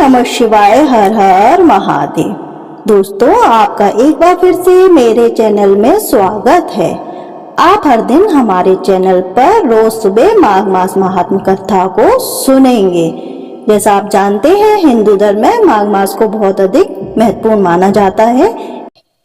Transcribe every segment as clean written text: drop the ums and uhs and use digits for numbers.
नमः शिवाय। हर हर महादेव। दोस्तों, आपका एक बार फिर से मेरे चैनल में स्वागत है। आप हर दिन हमारे चैनल पर रोज सुबह माघ मास महात्म कथा को सुनेंगे। जैसा आप जानते हैं, हिंदू धर्म में माघ मास को बहुत अधिक महत्वपूर्ण माना जाता है।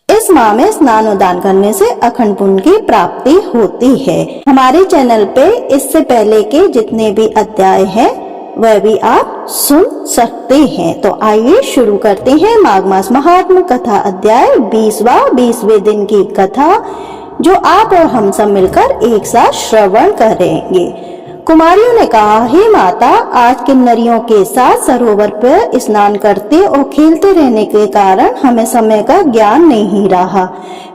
इस माह में स्नान और दान करने से अखंड पुण्य की प्राप्ति होती है। हमारे चैनल पे इससे पहले के जितने भी अध्याय हैं वह भी आप सुन सकते हैं। तो आइए शुरू करते हैं माघ मास महात्म कथा अध्याय 20वें दिन की कथा, जो आप और हम सब मिलकर एक साथ श्रवण करेंगे। कुमारियों ने कहा, हे माता, आज किन्नरियों के साथ सरोवर पर स्नान करते और खेलते रहने के कारण हमें समय का ज्ञान नहीं रहा।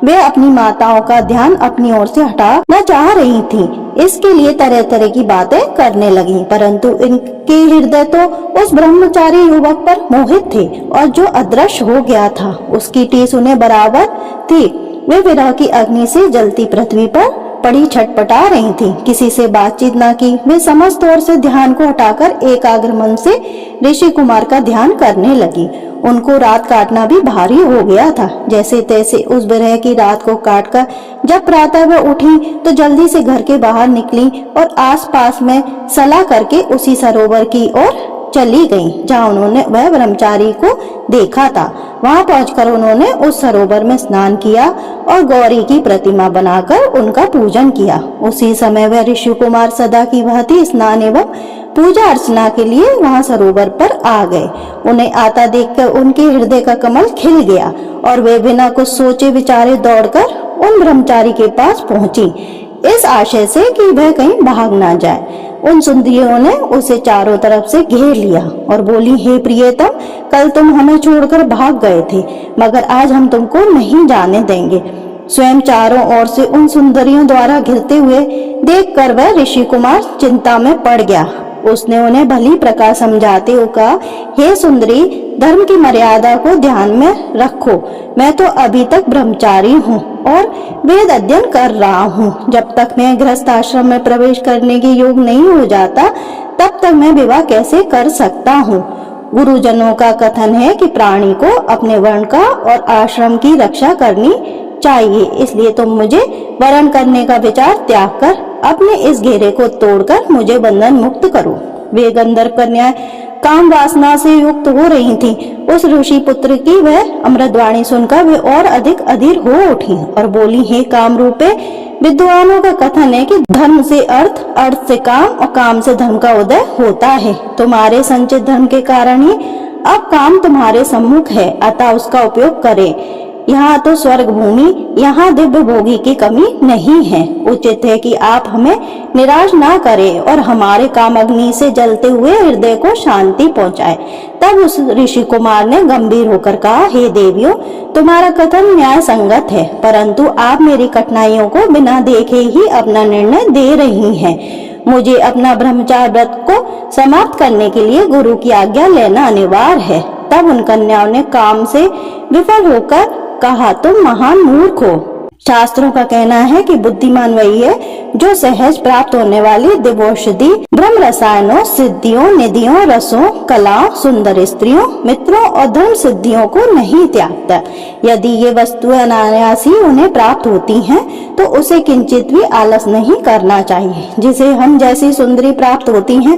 वे अपनी माताओं का ध्यान अपनी ओर से हटाना चाह रही थीं। इसके लिए तरह तरह की बातें करने लगी, परंतु इनके हृदय तो उस ब्रह्मचारी युवक पर मोहित थे और जो अदृश्य हो गया था उसकी टीस उन्हें बराबर थी। वे विरह की अग्नि से जलती पृथ्वी पर पड़ी छटपटा रही थी। किसी से बातचीत न की। वे समस्त ओर से ध्यान को हटाकर एकाग्र मन से ऋषि कुमार का ध्यान करने लगी। उनको रात काटना भी भारी हो गया था। जैसे तैसे उस विरह की रात को काटकर जब प्रातः वह उठी तो जल्दी से घर के बाहर निकली और आसपास में सलाह करके उसी सरोवर की ओर चली गईं, जहाँ उन्होंने वह ब्रह्मचारी को देखा था। वहां पहुंचकर उन्होंने उस सरोवर में स्नान किया और गौरी की प्रतिमा बनाकर उनका पूजन किया। उसी समय वह ऋषि कुमार सदा की भांति स्नान एवं पूजा अर्चना के लिए वहां सरोवर पर आ गए। उन्हें आता देखकर उनके हृदय का कमल खिल गया और वे बिना कुछ सोचे विचारे दौड़कर उन ब्रह्मचारी के पास पहुंची, इस आशय से कि वह कहीं भाग ना जाए। उन सुंदरियों ने उसे चारों तरफ से घेर लिया और बोली, हे प्रियतम, कल तुम हमें छोड़कर भाग गए थे, मगर आज हम तुमको नहीं जाने देंगे। स्वयं चारों ओर से उन सुंदरियों द्वारा घिरते हुए देखकर वह ऋषि कुमार चिंता में पड़ गया। उसने उन्हें भली प्रकार समझाते हुए कहा, हे सुंदरी, धर्म की मर्यादा को ध्यान में रखो। मैं तो अभी तक ब्रह्मचारी हूँ और वेद अध्ययन कर रहा हूँ। जब तक मैं गृहस्थ आश्रम में प्रवेश करने के योग नहीं हो जाता, तब तक मैं विवाह कैसे कर सकता हूँ। गुरुजनों का कथन है कि प्राणी को अपने वर्ण का और आश्रम की रक्षा करनी चाहिए, इसलिए तुम मुझे वरण करने का विचार त्याग कर अपने इस घेरे को तोड़कर मुझे बंधन मुक्त करो। वे गंधर्व कन्याएं काम वासना से युक्त हो रही थीं। उस ऋषि पुत्र की वह अमृतवाणी सुनकर वे और अधिक अधीर हो उठी और बोली, हे काम रूपे, विद्वानों का कथन है कि धर्म से अर्थ, अर्थ से काम और काम से धर्म का उदय होता है। तुम्हारे संचित धर्म के कारण ही अब काम तुम्हारे सम्मुख है, अतः उसका उपयोग करें। यहाँ तो स्वर्ग भूमि, यहाँ दिव्य भोगी की कमी नहीं है। उचित है कि आप हमें निराश ना करें और हमारे काम अग्नि से जलते हुए हृदय को शांति पहुँचाए। तब उस ऋषि कुमार ने गंभीर होकर कहा, हे देवियों, तुम्हारा कथन न्याय संगत है, परंतु आप मेरी कठिनाइयों को बिना देखे ही अपना निर्णय दे रही हैं। मुझे अपना ब्रह्मचार्य व्रत को समाप्त करने के लिए गुरु की आज्ञा लेना अनिवार्य है। तब उन कन्याओं ने काम से विफल होकर कहा, तुम महान मूर्ख हो। शास्त्रों का कहना है कि बुद्धिमान वही है जो सहज प्राप्त होने वाली दिव्यौषधि, ब्रह्म रसायनों, सिद्धियों, निधियों, रसों, कलाओं, सुंदर स्त्रियों, मित्रों और धर्म सिद्धियों को नहीं त्यागता। यदि ये वस्तुएं अनायास ही उन्हें प्राप्त होती हैं, तो उसे किंचित भी आलस नहीं करना चाहिए। जिसे हम जैसी सुंदरी प्राप्त होती हैं,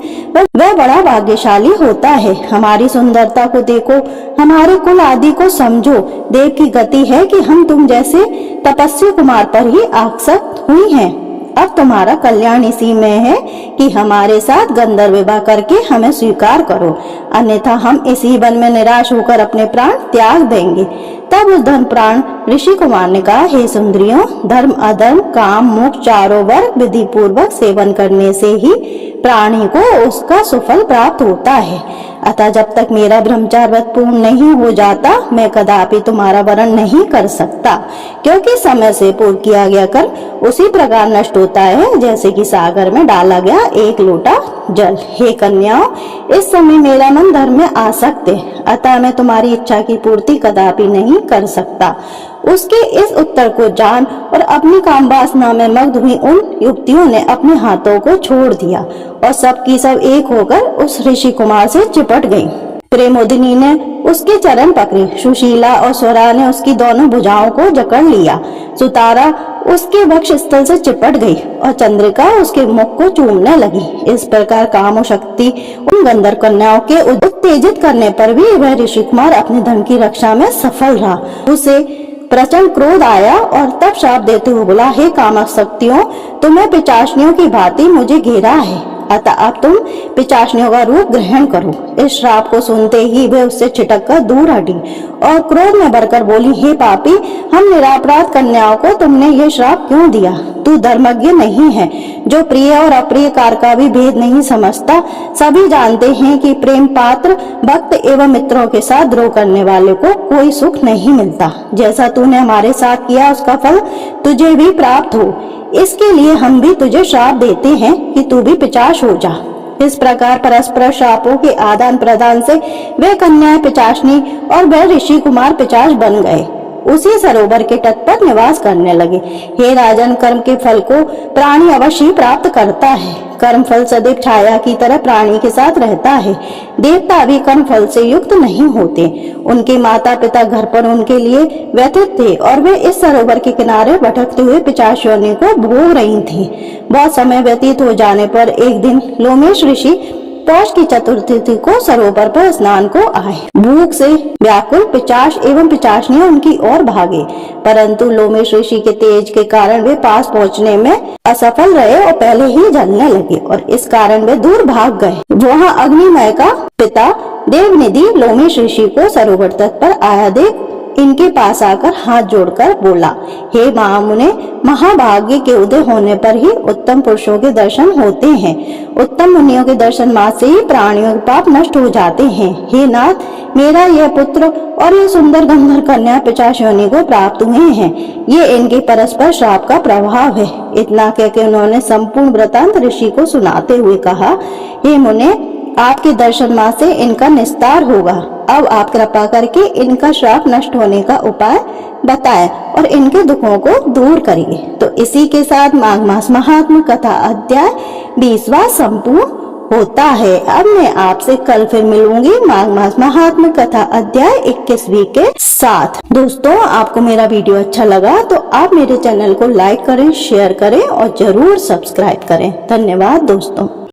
वह बड़ा भाग्यशाली होता है। हमारी सुंदरता को देखो, हमारे कुल आदि को समझो। देव की गति है कि हम तुम जैसे तपस्वी कुमार पर ही आसक्त हुई हैं। अब तुम्हारा कल्याण इसी में है कि हमारे साथ गंधर्व विवाह करके हमें स्वीकार करो, अन्यथा हम इसी वन में निराश होकर अपने प्राण त्याग देंगे। तब उस धर्म प्राण ऋषि कुमार ने कहा, हे सुंदरियों, धर्म, अधर्म, काम, मोक्ष चारों वर्ग विधि पूर्वक सेवन करने से ही प्राणी को उसका सुफल प्राप्त होता है। अतः जब तक मेरा ब्रह्मचार्य व्रत पूर्ण नहीं हो जाता, मैं कदापि तुम्हारा वरण नहीं कर सकता, क्योंकि समय से पूर्व किया गया कर्म उसी प्रकार नष्ट होता है जैसे कि सागर में डाला गया एक लोटा जल। हे कन्याओं, इस समय मेरा मन धर्म में आसक्त है, अतः मैं तुम्हारी इच्छा की पूर्ति कदापि नहीं कर सकता। उसके इस उत्तर को जान और अपनी काम वासना में मग्न हुई उन युवतियों ने अपने हाथों को छोड़ दिया और सब की सब एक होकर उस ऋषि कुमार से चिपट गईं। प्रेमोदिनी ने उसके चरण पकड़े। सुशीला और स्वरा ने उसकी दोनों भुजाओं को जकड़ लिया। सुतारा उसके वक्ष स्थल से चिपट गई और चंद्रिका उसके मुख को चूमने लगी। इस प्रकार काम और शक्ति उन गंधर्व कन्याओं के उत्तेजित करने पर भी वह ऋषि कुमार अपने धन की रक्षा में सफल रहा। उसे प्रचंड क्रोध आया और तब श्राप देते हुए बोला, हे कामासक्तियों, तुम्हें पिशाचनियों की भांति मुझे घेरा है, अतः अब तुम पिशाचनियों का रूप ग्रहण करो। इस श्राप को सुनते ही वे उससे छिटक कर दूर हटी और क्रोध में भरकर बोली, हे पापी, हम निरापराध कन्याओं को तुमने ये श्राप क्यों दिया? तू धर्मज्ञ नहीं है, जो प्रिय और अप्रिय कार का भी भेद नहीं समझता। सभी जानते हैं कि प्रेम पात्र भक्त एवं मित्रों के साथ द्रोह करने वाले को कोई सुख नहीं मिलता। जैसा तूने हमारे साथ किया उसका फल तुझे भी प्राप्त हो, इसके लिए हम भी तुझे श्राप देते हैं कि तू भी पिशाच हो जा। इस प्रकार परस्पर श्रापों के आदान प्रदान से वे कन्याएं पिशाचनी और वह ऋषि कुमार पिशाच बन गए। उसी सरोवर के तट पर निवास करने लगे। हे राजन, कर्म के फल को प्राणी अवश्य प्राप्त करता है। कर्म फल सदैव छाया की तरह प्राणी के साथ रहता है। देवता भी कर्म फल से युक्त नहीं होते। उनके माता पिता घर पर उनके लिए व्यतीत थे और वे इस सरोवर के किनारे भटकते हुए पिशाच योनि को भोग रही थी। बहुत समय व्यतीत हो जाने पर एक दिन लोमेश ऋषि पौष की चतुर्थी को सरोवर पर स्नान को आए। भूख से व्याकुल पिशाच एवं पिशाचनियां उनकी ओर भागे, परंतु लोमेश ऋषि के तेज के कारण वे पास पहुंचने में असफल रहे और पहले ही जलने लगे और इस कारण वे दूर भाग गए। वहां अग्निमय का पिता देवनिधि लोमेश ऋषि को सरोवर तट पर आया देख इनके पास आकर हाथ जोड़कर बोला, हे महामुने, महाभाग्य के उदय होने पर ही उत्तम पुरुषों के दर्शन होते हैं। उत्तम मुनियों के दर्शन मात्र से ही प्राणियों के पाप नष्ट हो जाते हैं। हे नाथ, मेरा यह पुत्र और ये सुंदर गंधर्व कन्या पिशाच योनि को प्राप्त हुए हैं। ये इनके परस्पर श्राप का प्रभाव है। इतना कहकर उन्होंने संपूर्ण वृतांत ऋषि को सुनाते हुए कहा, हे मुने, आपके दर्शन मात्र से इनका निस्तार होगा। अब आप कृपा करके इनका श्राप नष्ट होने का उपाय बताएं और इनके दुखों को दूर करिए। तो इसी के साथ माघ मास महात्म कथा अध्याय 20वां संपूर्ण होता है। अब मैं आपसे कल फिर मिलूंगी माघ मास महात्म कथा अध्याय 21वीं के साथ। दोस्तों, आपको मेरा वीडियो अच्छा लगा तो आप मेरे चैनल को लाइक करें, शेयर करें और जरूर सब्सक्राइब करें। धन्यवाद दोस्तों।